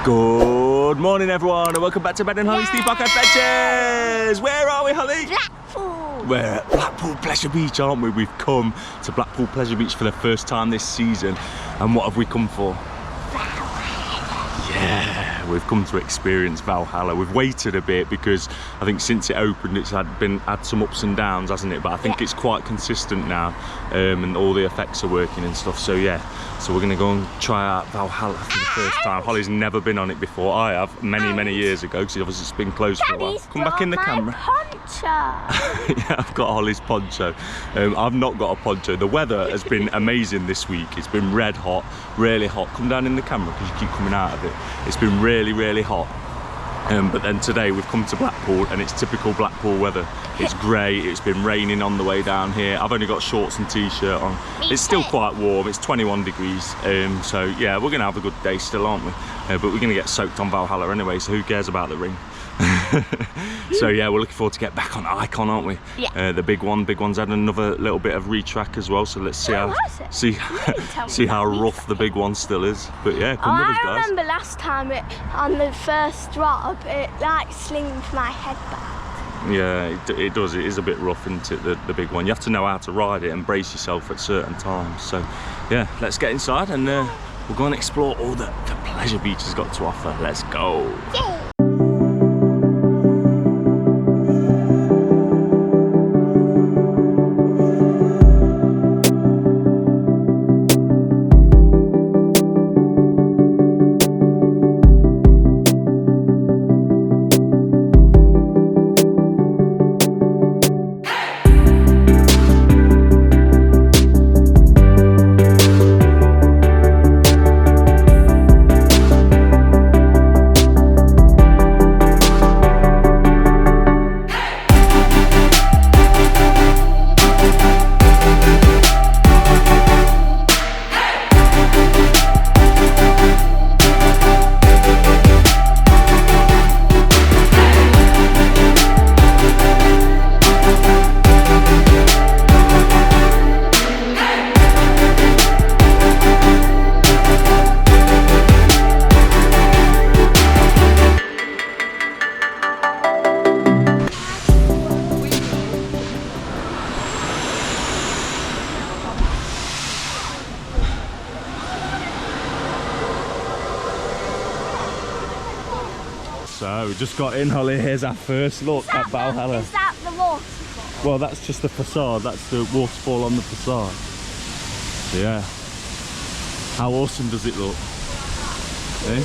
Good morning, everyone, and welcome back to Ben and Holly's Theme Park Adventures. Where are we, Holly? Blackpool. We're at Blackpool Pleasure Beach, aren't we? We've come to Blackpool Pleasure Beach for the first time this season. And what have we come for? Yeah, we've come to experience Valhalla. We've waited a bit because I think since it opened it's had some ups and downs, hasn't it? But I think it's quite consistent now, and all the effects are working and stuff. So yeah, so we're gonna go and try out Valhalla for the first time. Holly's never been on it before. I have many years ago because obviously it's been closed for a while. Come back in the camera. Poncho. Yeah, I've got Holly's poncho. I've not got a poncho. The weather has been amazing this week. It's been red hot, really hot. Come down in the camera because you keep coming out of it. It's been really hot. But then today we've come to Blackpool and it's typical Blackpool weather. It's grey, it's been raining on the way down here. I've only got shorts and t-shirt on. It's still quite warm, it's 21 degrees. So yeah, we're gonna have a good day still, aren't we? But we're gonna get soaked on Valhalla anyway, so who cares about the ring? So yeah, we're looking forward to get back on Icon, aren't we? Yeah. The big one's had another little bit of retrack as well, so let's see see how rough the big one still is. But yeah, come with us, guys. I remember last time on the first drop, it like slinged my head back. Yeah, it does. It is a bit rough, isn't it, the big one? You have to know how to ride it and brace yourself at certain times. So yeah, let's get inside and we'll go and explore all the Pleasure Beach has got to offer. Let's go. Yeah. So we just got in, Holly. Here's our first look at Valhalla. Is that the waterfall? Well, that's just the facade. That's the waterfall on the facade. So, yeah. How awesome does it look? Eh?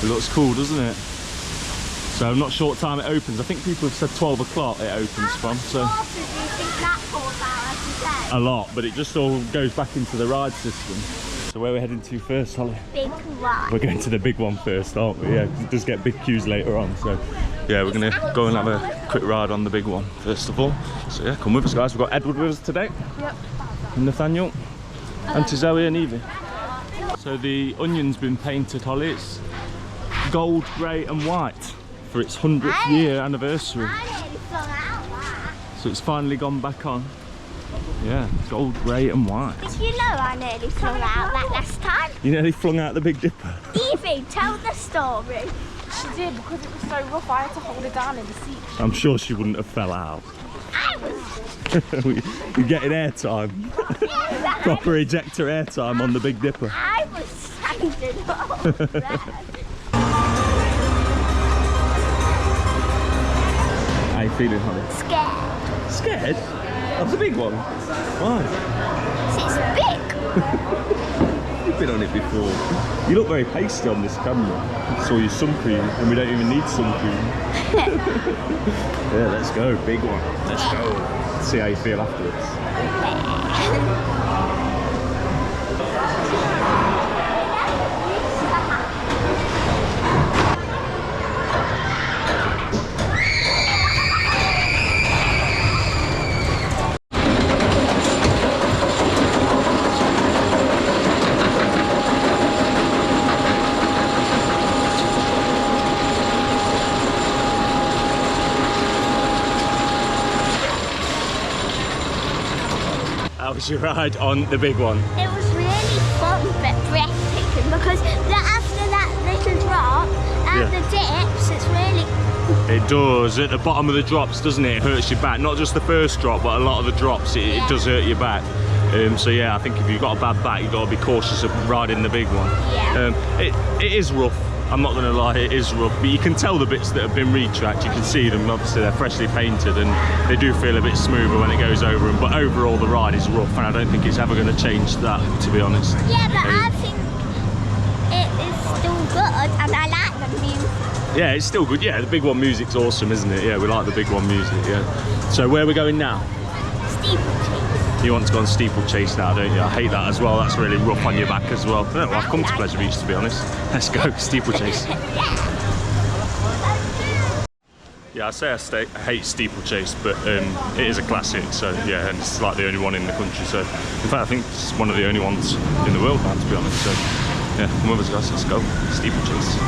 It looks cool, doesn't it? So I'm not sure what time it opens. I think people have said 12 o'clock it opens from. So How much water do you think that pours out every day? a lot, but it just all goes back into the ride system. So where are we heading to first, Holly? Big one. We're going to the big one first, aren't we? Yeah, 'cause it does get big queues later on. So yeah, we're gonna go and have a quick ride on the big one first of all. So yeah, come with us, guys. We've got Edward with us today. Yep. And Nathaniel. And to Zoe and Evie. So the onion's been painted, Holly. It's gold, grey and white for its 100th year anniversary. I nearly flung out that. So it's finally gone back on. Yeah, gold, grey and white. Did you know I nearly flung out that last time? You nearly flung out the Big Dipper. Evie, tell the story. She did, because it was so rough, I had to hold it down in the seat. I'm sure she wouldn't have fell out. I was... You're getting airtime. Proper ejector airtime on the Big Dipper. I was standing up there. How you feeling, honey? Scared. Scared? Of the big one? Why? It's big. You've been on it before. You look very pasty on this camera. I saw your sun cream and we don't even need sun cream. Yeah, let's go. Big one. Let's go. See how you feel afterwards. How was your ride on the big one? It was really fun but breathtaking because after that little drop, And the dips, it's really... It does. At the bottom of the drops, doesn't it? It hurts your back. Not just the first drop, but a lot of the drops, it does hurt your back. So yeah, I think if you've got a bad back, you've got to be cautious of riding the big one. Yeah. It is rough. I'm not going to lie, it is rough, but you can tell the bits that have been retracked. You can see them, obviously they're freshly painted and they do feel a bit smoother when it goes over them, but overall the ride is rough and I don't think it's ever going to change that, to be honest. Yeah, but I think it is still good and I like the music. Yeah, it's still good. Yeah, the big one music's awesome, isn't it? Yeah, we like the big one music, yeah. So where are we going now? Steeplechase. You want to go on steeplechase now, don't you? I hate that as well. That's really rough on your back as well. No, I've come to Pleasure Beach, to be honest. Let's go, steeplechase. Yeah, I say I hate steeplechase, but it is a classic, so yeah, and it's like the only one in the country. So, in fact, I think it's one of the only ones in the world now, to be honest. So, yeah, come with us, guys. Let's go, steeplechase.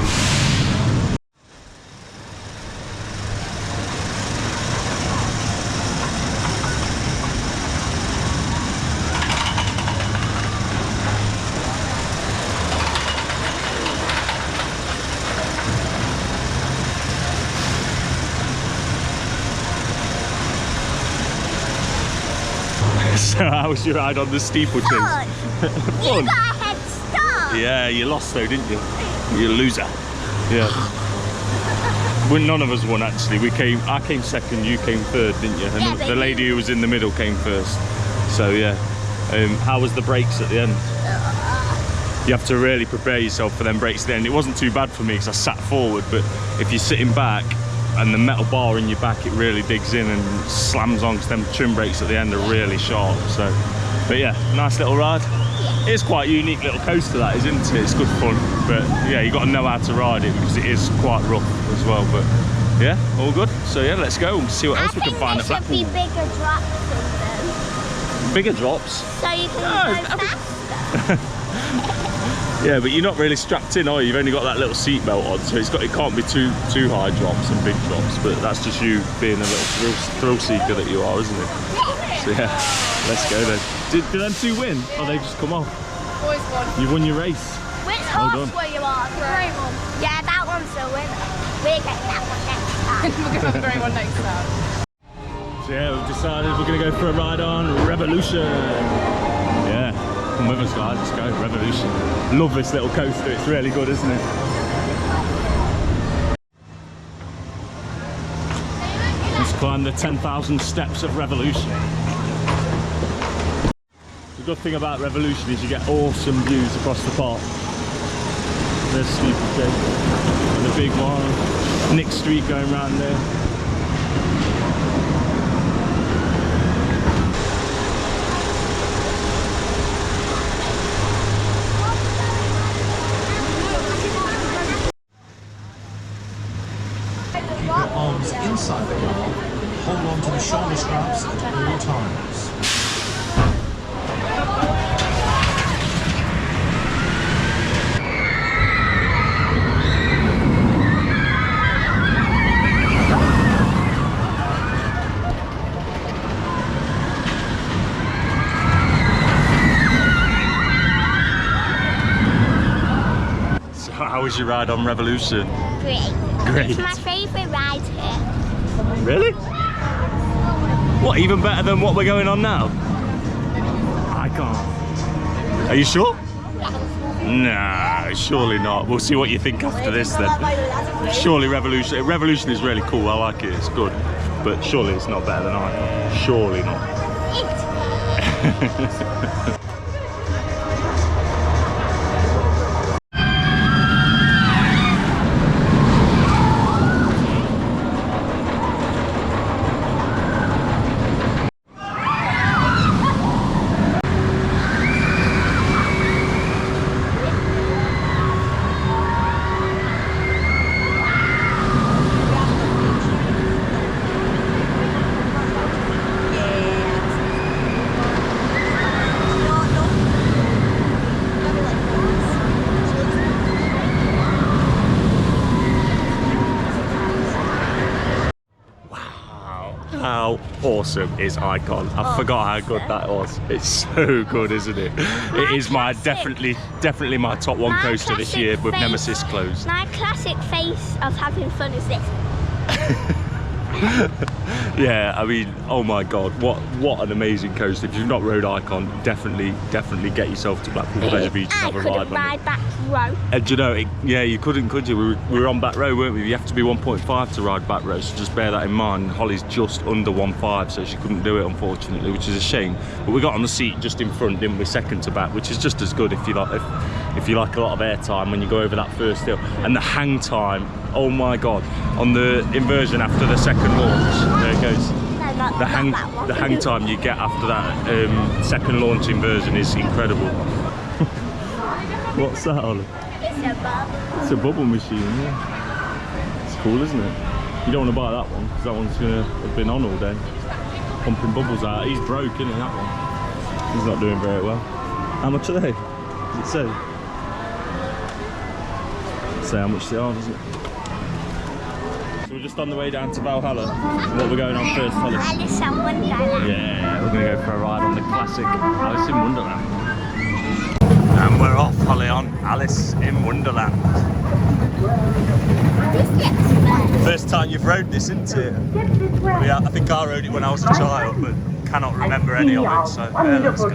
So how was your ride on the steeplechase? Fun. Fun. You got a head start. Yeah, you lost though, didn't you? You're a loser. Yeah. Well, none of us won actually. I came second, you came third, didn't you? And Yeah, the lady who was in the middle came first. So yeah. How was the brakes at the end? You have to really prepare yourself for them brakes at the end. It wasn't too bad for me because I sat forward, but if you're sitting back, and the metal bar in your back, it really digs in and slams on because them trim brakes at the end are really sharp. So, but yeah, nice little ride. Yeah. It's quite a unique little coaster, that is, isn't it? It's good fun, but yeah, you got to know how to ride it because it is quite rough as well. But yeah, all good. So yeah, let's go and see what else we can find at Blackpool. I think there should be bigger drops in them. Bigger drops? So you can go faster. Yeah, but you're not really strapped in, are you? You've only got that little seat belt on, so it can't be too high drops and big drops. But that's just you being a little thrill seeker that you are, isn't it? So yeah, let's go then. Did them two win? Or they just come off? Boys won. You won your race. Which Well horse done. were you on? The grey one. Yeah, that one's the winner. We're getting that one next time. We're going to have the grey one next time. So yeah, we've decided we're going to go for a ride on Revolution. Yeah, come with us guys, let's go, Revolution. Love this little coaster, it's really good, isn't it? Let's climb the 10,000 steps of Revolution. The good thing about Revolution is you get awesome views across the park. There's steeplechase, and the big one, Nick Street going round there. Arms inside the car, hold on to the shoulder straps at all times. So how was your ride on Revolution? Great. Great. It's my favourite ride here. Really? What, even better than what we're going on now? I can't. Are you sure? Nah, surely not. We'll see what you think after this then. Surely Revolution is really cool. I like it, it's good. But surely it's not better than I. Surely not. how awesome is Icon? I forgot how good that was. It's so good, isn't it? It is my definitely my top one coaster this year with Nemesis closed. My classic face of having fun is this. Yeah, I mean, oh my god, what an amazing coaster. If you've not rode Icon, definitely get yourself to Blackpool Pleasure Beach and have a ride on it. Back row. And you know, yeah, you couldn't, could you? We were on back row, weren't we? You have to be 1.5 to ride back row, so just bear that in mind. Holly's just under 1.5, so she couldn't do it, unfortunately, which is a shame. But we got on the seat just in front, didn't we? Second to back, which is just as good if you like a lot of air time when you go over that first hill. And the hang time, oh my god, on the inversion after the second launch, there it goes. The hang time you get after that second launch inversion is incredible. What's that, Ollie? It's a bubble. It's a bubble machine, yeah. It's cool, isn't it? You don't want to buy that one because that one's going to have been on all day, pumping bubbles out. He's broke, isn't he, that one? He's not doing very well. How much are they? Does it say? Say how much they are, does it? So we're just on the way down to Valhalla. What we're going on first, Holly? Alice in Wonderland. Yeah, we're going to go for a ride on the classic Alice in Wonderland. And we're off, Holly, on Alice in Wonderland. First time you've rode this, isn't it? Yeah, I think I rode it when I was a child, but cannot remember any of it, so yeah, let's go.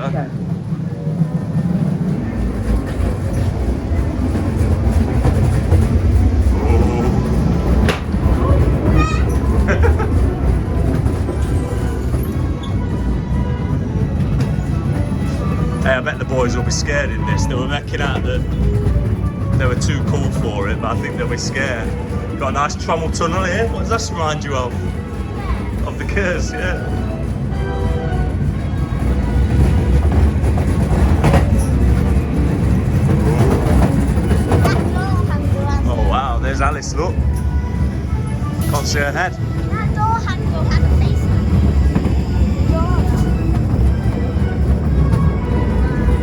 Hey, I bet the boys will be scared in this. They were making out that they were too cool for it, but I think they'll be scared. Got a nice trommel tunnel here. What does that remind you of? Of the Curse, yeah. Oh wow, there's Alice, look. Can't see her head. That door handle had a face.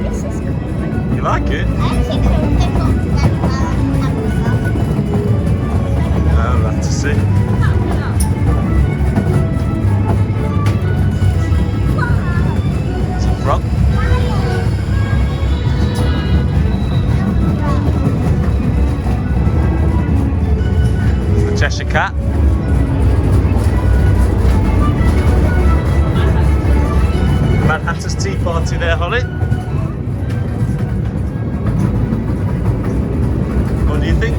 This is cool. You like it? I actually couldn't pick up that I'll have to see. It's a frog. It's the Cheshire Cat. Mad Hatter's Tea Party there, Holly. What do you think?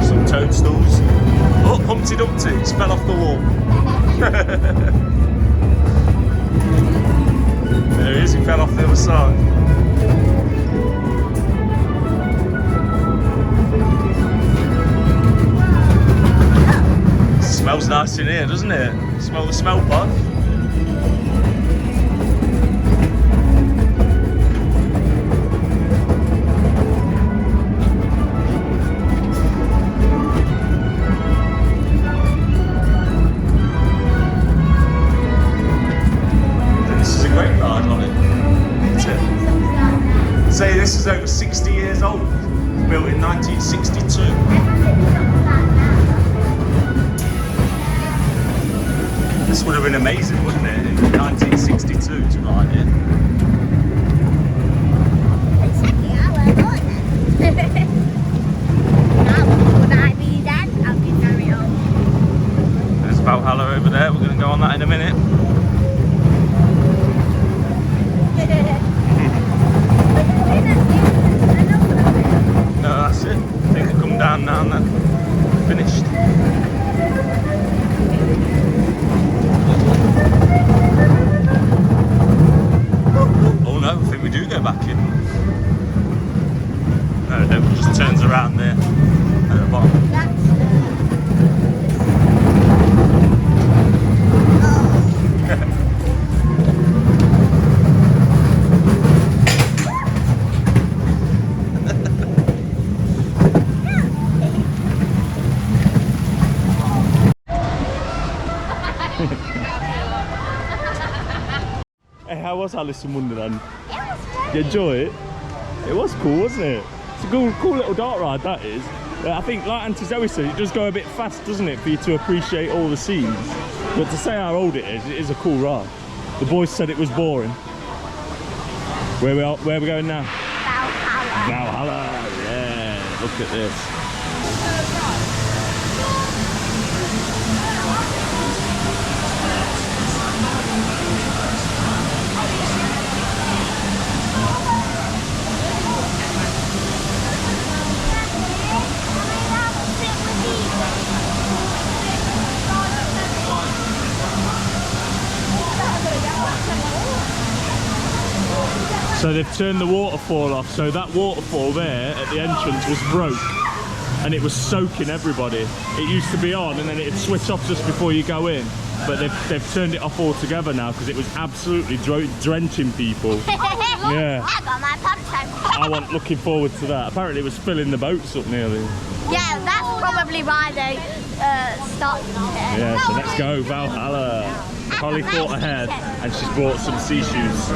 Some toadstools. Oh, Humpty Dumpty, it's fell off the wall. There he is, he fell off the other side. Smells nice in here, doesn't it? Smell the smell pot. This is a great ride on it, isn't it? Say this is over 60 years old. Built in 1962. This would have been amazing, wouldn't it, in 1962 to ride it? Exactly how I thought then. Now, would I be then? I'll be very old. There's Valhalla over there, we're going to go on that in a minute. No, that's it. Things will come down now and then. Finished. Oh no, I think we do go back in. No, it just turns around there at the bottom. Hey, how was Alice in Wonderland? It was Did you enjoy it? It was cool, wasn't it? It's a cool little dark ride, that is. I think, like Auntie Zoe said, it does go a bit fast, doesn't it, for you to appreciate all the scenes. But to say how old it is a cool ride. The boys said it was boring. Where are we going now? Valhalla. Valhalla, yeah, look at this. So they've turned the waterfall off, so that waterfall there at the entrance was broke and it was soaking everybody. It used to be on and then it'd switch off just before you go in, but they've turned it off altogether now because it was absolutely drenching people. Yeah. I got my poncho. I wasn't looking forward to that. Apparently it was filling the boats up nearly. Yeah, that's probably why they stopped it. Yeah, so let's go, Valhalla. Holly thought ahead and she's bought some sea shoes.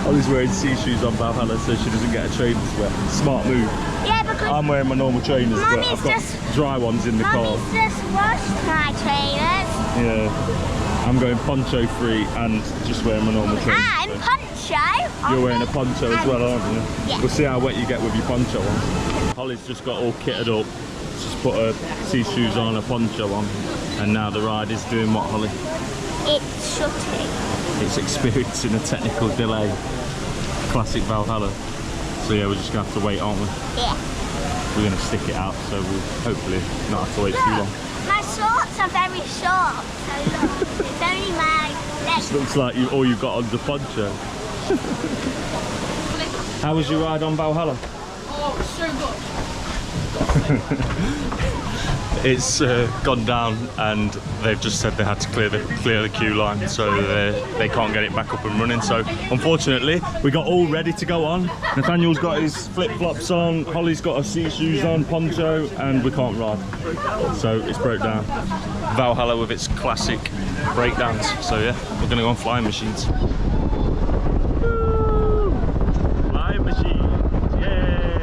Holly's wearing sea shoes on Valhalla so she doesn't get her trainers wet. Smart move. Yeah, because I'm wearing my normal trainers, but I've got dry ones in the car. Mummy's just washed my trainers. Yeah, I'm going poncho free and just wearing my normal trainers. I'm poncho. You're wearing a poncho as well, aren't you? Yeah. We'll see how wet you get with your poncho on. Holly's just got all kitted up. She's put her sea shoes on, a poncho on, and now the ride is doing what, Holly? It's shutting. It's experiencing a technical delay. Classic Valhalla. So yeah, we're just gonna have to wait, aren't we? Yeah. We're gonna stick it out, so we'll hopefully not have to wait too long. My shorts are very short, so look, it's only my legs. This looks like all you've got on the poncho. How was your ride on Valhalla? Oh, it's so good. It's gone down and they've just said they had to clear the queue line, so they can't get it back up and running. So unfortunately we got all ready to go on. Nathaniel's got his flip-flops on, Holly's got her sea shoes on, poncho, and we can't ride, so it's broke down. Valhalla with its classic breakdowns. So yeah, we're gonna go on flying machines. Flying machines, yay!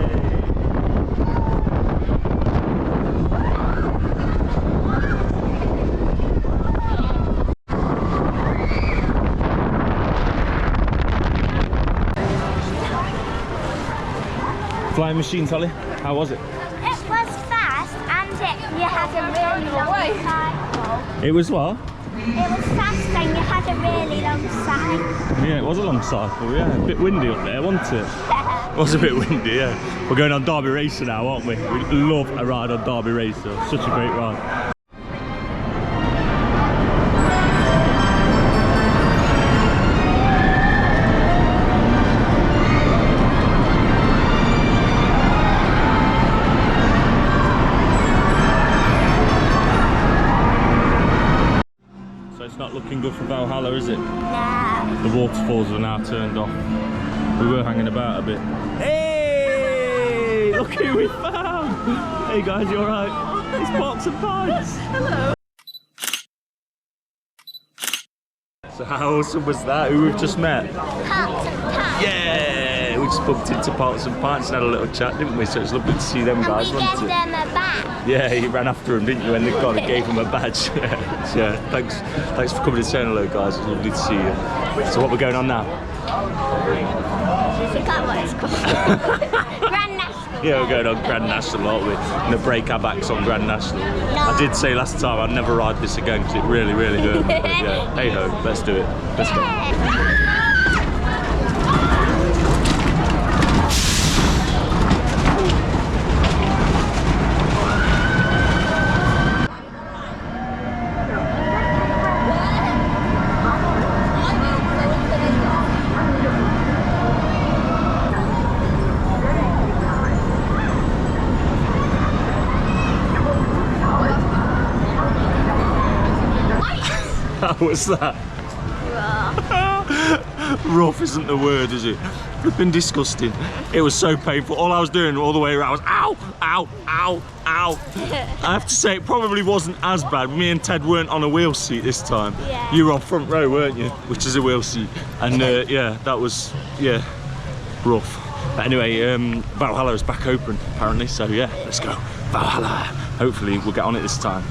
Flying machines, Holly, how was it? It was fast and you had a really long cycle. It was what? It was fast and you had a really long cycle. Yeah, it was a long cycle, yeah. A bit windy up there, wasn't it? It was a bit windy, yeah. We're going on Derby Racer now, aren't we? We love a ride on Derby Racer. Such a great ride. It's not looking good for Valhalla, is it? No. The waterfalls are now turned off. We were hanging about a bit. Hey! Look who we found! Hey guys, you alright? It's Pots and Pints! Hello. So how awesome was that? Who we've just met? Pots and Pints. Yeah! We just bumped into Pots and Pints and had a little chat, didn't we? So it's lovely to see them guys, And we wasn't gave it? them a bath. Yeah, you ran after them, didn't you? And they kind of gave them a badge. Yeah, thanks for coming and saying hello, guys. It's lovely to see you. So what we're going on now? I forgot what it's called. Grand National. Yeah, we're going on Grand National, aren't we? We're going to break our backs on Grand National. No. I did say last time I'd never ride this again because it really, really hurt me. But yeah, hey ho, let's do it. Let's go. How was that? Rough isn't the word, is it? Flipping disgusting. It was so painful. All I was doing all the way around was ow, ow, ow, ow. I have to say, it probably wasn't as bad. Me and Ted weren't on a wheel seat this time. Yeah. You were on front row, weren't you? Which is a wheel seat. And yeah, that was, yeah, rough. But anyway, Valhalla is back open apparently, so yeah, let's go. Valhalla. Hopefully we'll get on it this time.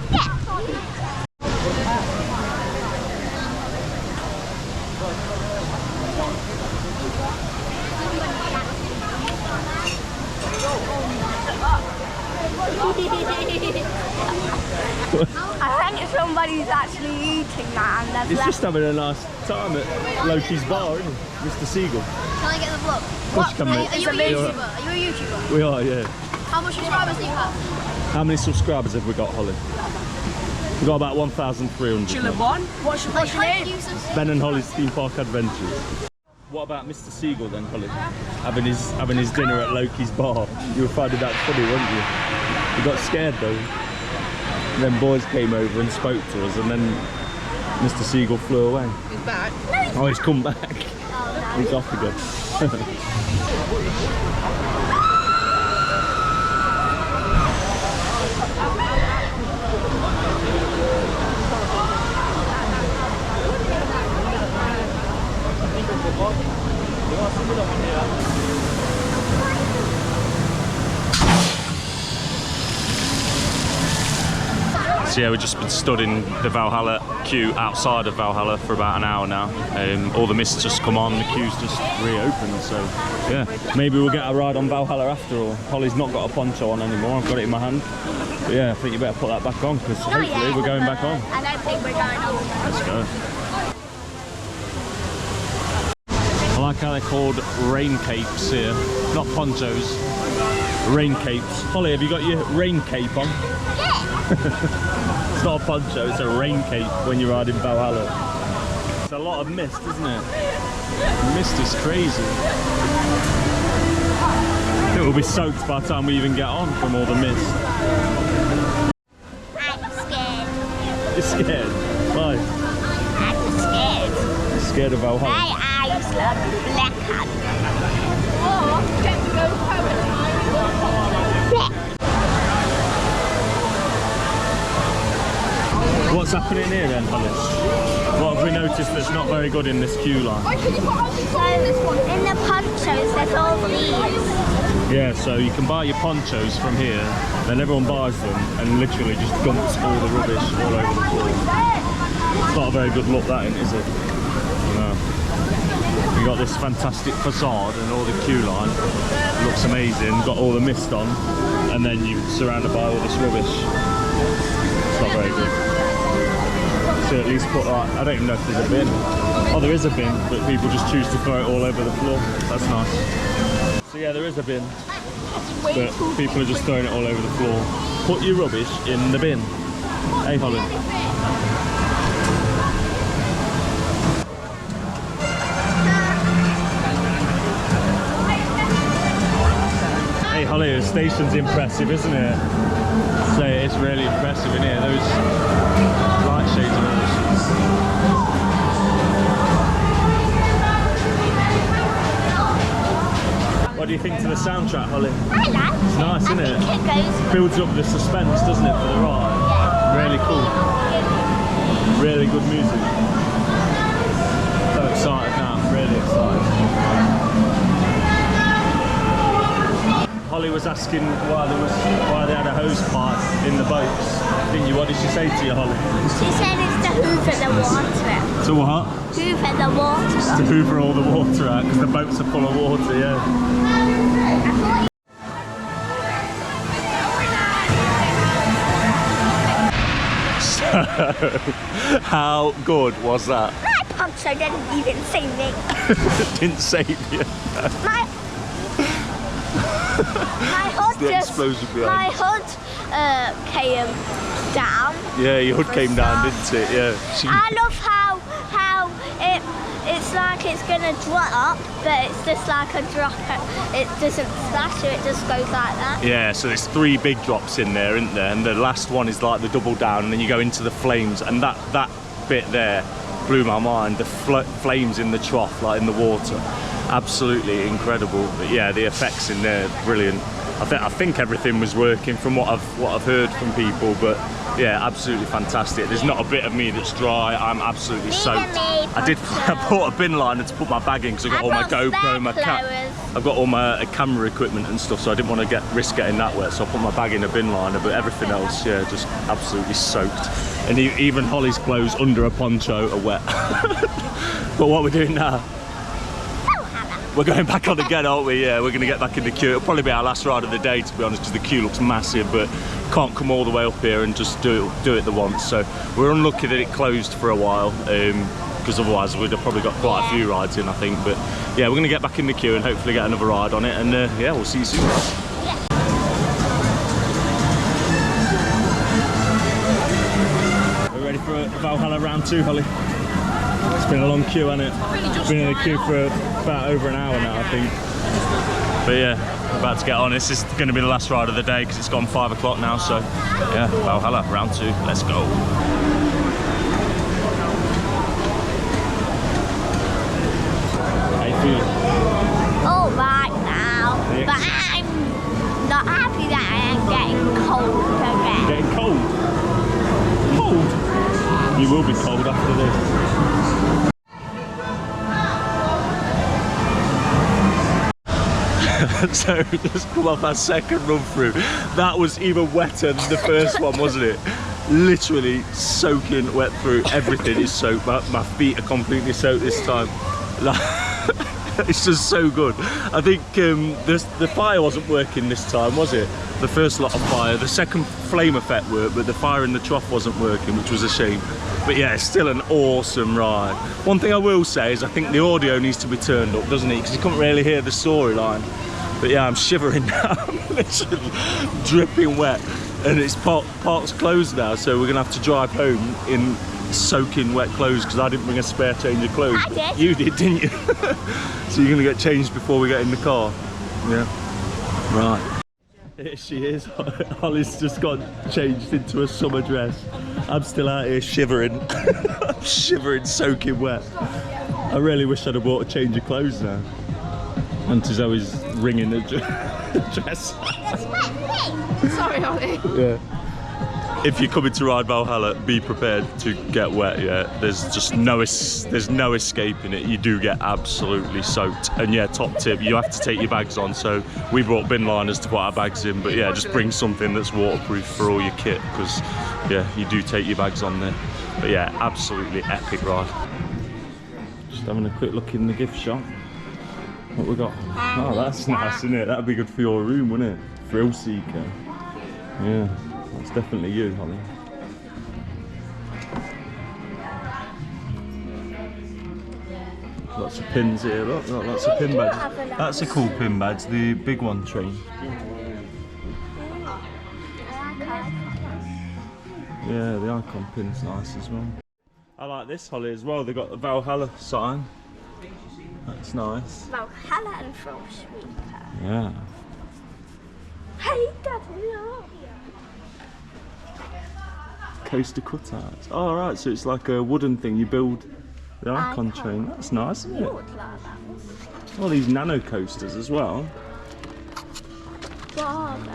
I think somebody's actually eating that and they've He's left. just having a nice time at Loki's bar, isn't he? Mr. Seagull. Can I get the vlog? Course you can, mate. Are you a YouTuber? Are you a YouTuber? We are, yeah. How much subscribers do you have? How many subscribers have we got, Holly? We've got about 1,300. What's your name? Ben and Holly's Theme Park Adventures. What about Mr. Seagull then, Holly? Having his dinner at Loki's bar. You were finding that funny, weren't you? You got scared though. And then boys came over and spoke to us, and then Mr. Seagull flew away. He's back. Oh, he's come back. He's off again. So yeah, we've just been stood in the Valhalla queue outside of Valhalla for about an hour now. All the mist's just come on, the queue's just reopened, so yeah, maybe we'll get a ride on Valhalla after all. Holly's not got a poncho on anymore, I've got it in my hand. But yeah, I think you better put that back on, because hopefully we're going back on. I don't think we're going on. Let's go. I like how they're called rain capes here, not ponchos, rain capes. Holly, have you got your rain cape on? It's not a poncho, it's a rain cape when you're riding Valhalla. It's a lot of mist, isn't it? The mist is crazy. I think we'll be soaked by the time we even get on from all the mist. I'm scared. You're scared? Why? I'm scared. You're scared of Valhalla? My eyes look blackened. What's happening here then, Holly? What have we noticed that's not very good in this queue line? So, in the ponchos, there's all these. Yeah, so you can buy your ponchos from here, then everyone buys them and literally just dumps all the rubbish all over the floor. It's not a very good look, that ain't, is it? No. We got this fantastic facade and all the queue line. It looks amazing, got all the mist on, and then you're surrounded by all this rubbish. It's not very good. So at least put like, I don't even know if there's a bin. Oh, there is a bin, but people just choose to throw it all over the floor. That's nice. So yeah, there is a bin, but people are just throwing it all over the floor. Put your rubbish in the bin. Hey, Holly. Hey, Holly, the station's impressive, isn't it? So it's really impressive in here. Those light shades and all this. What do you think to the soundtrack, Holly? I like it. It's nice, isn't it? I think it goes. Builds up the suspense, doesn't it, for the ride? Really cool. Really good music. So excited now, really excited. Holly was asking why they had a hose pipe in the boats, didn't you? What did she say to you, Holly? She said it's to hoover the water. To what? Hoover the water. To hoover all the water out, because the boats are full of water, yeah. So, how good was that? My poncho didn't even save me. Didn't save you. My hood The just, explosion behind my us. hood came down. Yeah, your hood For a came down, start. didn't it? Yeah. I love how it's like it's gonna drop, but it's just like a drop. It doesn't splash, so it just goes like that. Yeah, so there's 3 big drops in there, isn't there? And the last one is like the double down, and then you go into the flames, and that bit there blew my mind. The flames in the trough, like in the water, absolutely incredible. But yeah, the effects in there, brilliant. I think everything was working from what I've heard from people, but yeah, absolutely fantastic. There's not a bit of me that's dry. I'm absolutely soaked. I bought a bin liner to put my bag in because I've got all my GoPro, I've got all my camera equipment and stuff, so I didn't want to risk getting that wet, so I put my bag in a bin liner, but everything else, yeah, just absolutely soaked. And even Holly's clothes under a poncho are wet. But what we're doing now, we're going back on again, aren't we? Yeah, we're going to get back in the queue. It'll probably be our last ride of the day, to be honest, because the queue looks massive, but can't come all the way up here and just do it the once. So we're unlucky that it closed for a while, because otherwise we'd have probably got quite a few rides in, I think. But yeah, we're going to get back in the queue and hopefully get another ride on it. And yeah, we'll see you soon. We're ready for Valhalla round 2, Holly. It's been a long queue, hasn't it? Been in the queue for about over an hour now, I think. But yeah, we're about to get on. This is going to be the last ride of the day because it's gone 5 o'clock now. So yeah, Valhalla round 2. Let's go. How you feeling? All right now, but I'm not happy that I am getting cold again. Getting cold? Cold? You will be cold after this. So just come off our second run through. That was even wetter than the first one, wasn't it? Literally soaking wet through. Everything is soaked. My feet are completely soaked this time. It's just so good. I think the fire wasn't working this time, was it? The first lot of fire. The second flame effect worked, but the fire in the trough wasn't working, which was a shame. But yeah, it's still an awesome ride. One thing I will say is I think the audio needs to be turned up, doesn't it? Because you couldn't really hear the storyline. But yeah, I'm shivering now. I'm literally dripping wet. And it's park's closed now, so we're gonna have to drive home in soaking wet clothes because I didn't bring a spare change of clothes. I did. You did, didn't you? So you're gonna get changed before we get in the car. Yeah. Right. Here she is. Holly's just got changed into a summer dress. I'm still out here shivering. I'm shivering, soaking wet. I really wish I'd have bought a change of clothes now. Auntie Zoe's ringing the dress. Sorry, Holly. Yeah. If you're coming to ride Valhalla, be prepared to get wet. Yeah, there's just no escaping it. You do get absolutely soaked. And yeah, top tip, you have to take your bags on. So we brought bin liners to put our bags in, but yeah, just bring something that's waterproof for all your kit because yeah, you do take your bags on there. But yeah, absolutely epic ride. Just having a quick look in the gift shop. What we got? Oh, that's nice, isn't it? That'd be good for your room, wouldn't it? Thrill seeker. Yeah, that's definitely you, Holly. Lots of pins here, look, lots of pin badges. That's a cool pin badge, the big one train. Yeah, the icon pin's nice as well. I like this, Holly, as well. They've got the Valhalla sign. That's nice. Valhalla and Thrill Seeker. Yeah. Hey, Daddy, look. Coaster cutouts. Oh, right, so it's like a wooden thing. You build the icon train. That's nice, isn't it? All these nano coasters as well. What are they?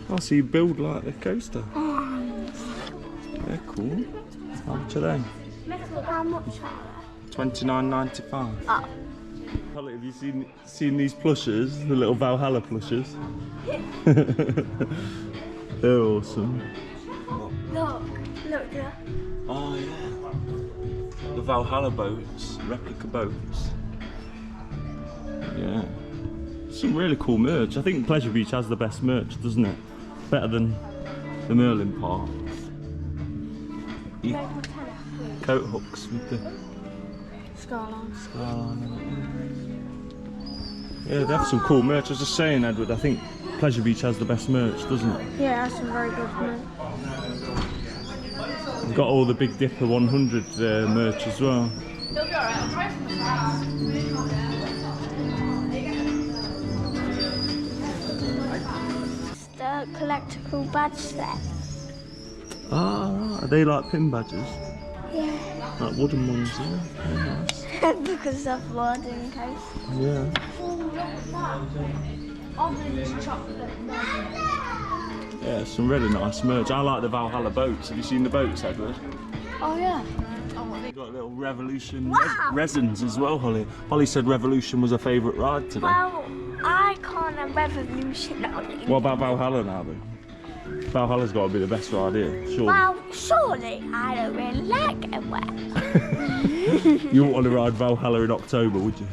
Oh, so you build like the coaster. They're cool. How much are they? How much are $29.95. Oh. Holly, have you seen these plushes? The little Valhalla plushes? They're awesome. Look there. Oh yeah. The Valhalla boats, replica boats. Yeah. Some really cool merch. I think Pleasure Beach has the best merch, doesn't it? Better than the Merlin park. Coat hooks with the Skyline. Yeah, they have some cool merch. I was just saying, Edward, I think Pleasure Beach has the best merch, doesn't it? Yeah, that's some very good merch. They've got all the Big Dipper 100 merch as well. It's the collectible badge set. Ah, are they like pin badges? Yeah. Like wooden ones, yeah. Very nice. Because of wooden coast. Yeah. Yeah, some really nice merch. I like the Valhalla boats. Have you seen the boats, Edward? Oh yeah. Got a little Revolution Wow. resins as well, Holly. Holly said Revolution was her favourite ride today. Well, I can't have Revolution now. What about Valhalla now then? Valhalla's got to be the best ride here, surely. Well, surely I don't really like it well. You wouldn't want to ride Valhalla in October, would you?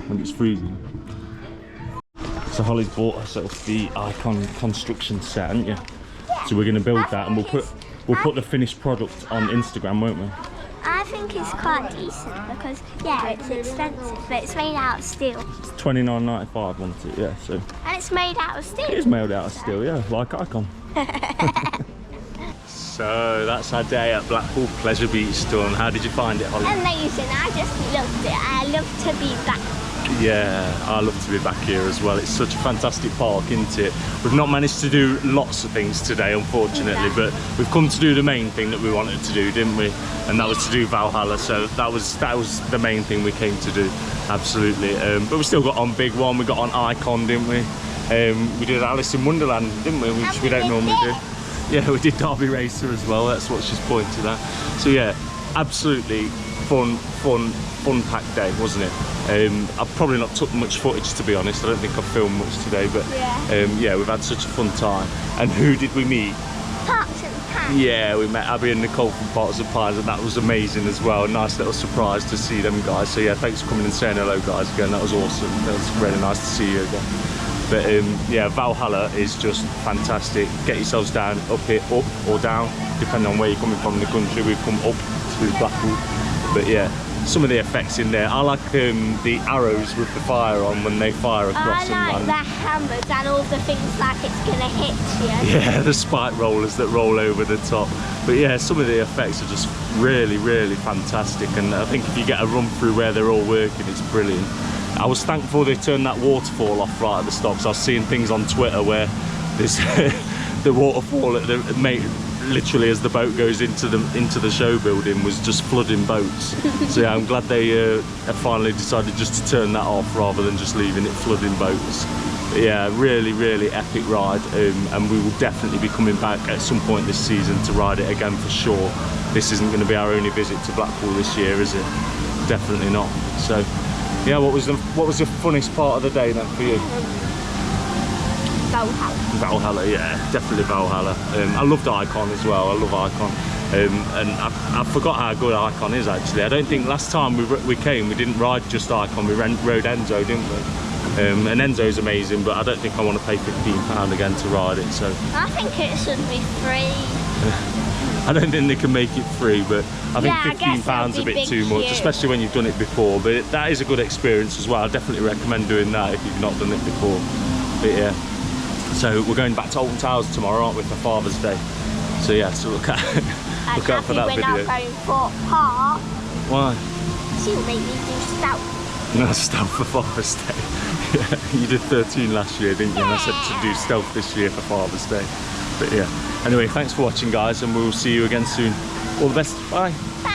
When it's freezing. So Holly's bought herself the Icon construction set, haven't you? So we're going to build that and we'll put the finished product on Instagram, won't we? I think it's quite decent because, yeah, it's expensive, but it's made out of steel. It's $29.95, wasn't it? Yeah, so And it's made out of steel. it is made out of steel, yeah, like Icon. So that's our day at Blackpool Pleasure Beach done. How did you find it, Holly? Amazing, I just loved it. I love to be back. Yeah, I love to be back here as well. It's such a fantastic park, isn't it? We've not managed to do lots of things today, unfortunately, but we've come to do the main thing that we wanted to do, didn't we? And that was to do Valhalla. So that was the main thing we came to do, absolutely. But we still got on big one. We got on Icon, didn't we? We did Alice in Wonderland, didn't we? Which we don't normally do. Yeah, we did Derby Racer as well. That's what she's pointed at. So yeah, absolutely fun-packed day, wasn't it? I've probably not took much footage, to be honest. I don't think I've filmed much today, but yeah, we've had such a fun time. And who did we meet? Pots and pans. Yeah, we met Abby and Nicole from Pots and Pans, and that was amazing as well. A nice little surprise to see them guys. So yeah, thanks for coming and saying hello, guys, again. That was awesome. That was really nice to see you again. But yeah, Valhalla is just fantastic. Get yourselves down, up or down, depending on where you're coming from in the country. We've come up to Blackpool. But yeah, some of the effects in there. I like the arrows with the fire on when they fire across. I like the hammers and all the things like it's going to hit you. Yeah, the spike rollers that roll over the top. But yeah, some of the effects are just really, really fantastic. And I think if you get a run through where they're all working, it's brilliant. I was thankful they turned that waterfall off right at the stop. So I was seeing things on Twitter where there's the waterfall at the literally as the boat goes into the show building was just flooding boats. So yeah, I'm glad they have finally decided just to turn that off rather than just leaving it flooding boats. But yeah, really, really epic ride, and we will definitely be coming back at some point this season to ride it again for sure. This isn't going to be our only visit to Blackpool this year, is it? Definitely not. So yeah, what was the funniest part of the day then for you? Valhalla. Valhalla, yeah, definitely Valhalla. I loved Icon as well. I love Icon, and I forgot how good Icon is actually. I don't think last time we came we didn't ride just Icon. We rode Enzo, didn't we? And Enzo's amazing, but I don't think I want to pay £15 again to ride it. So I think it should be free. I don't think they can make it free, but I think £15's a bit too much, queue. especially when you've done it before. But that is a good experience as well. I definitely recommend doing that if you've not done it before. But yeah. So we're going back to Alton Towers tomorrow, aren't we, for Father's Day? So yeah, so look out for that we're video. not going for park. Why? She'll make me do stuff. No, stealth for Father's Day. Yeah, you did 13 last year, didn't you? And I said to do stealth this year for Father's Day. But yeah, anyway, thanks for watching, guys, and we'll see you again soon. All the best. Bye. Bye.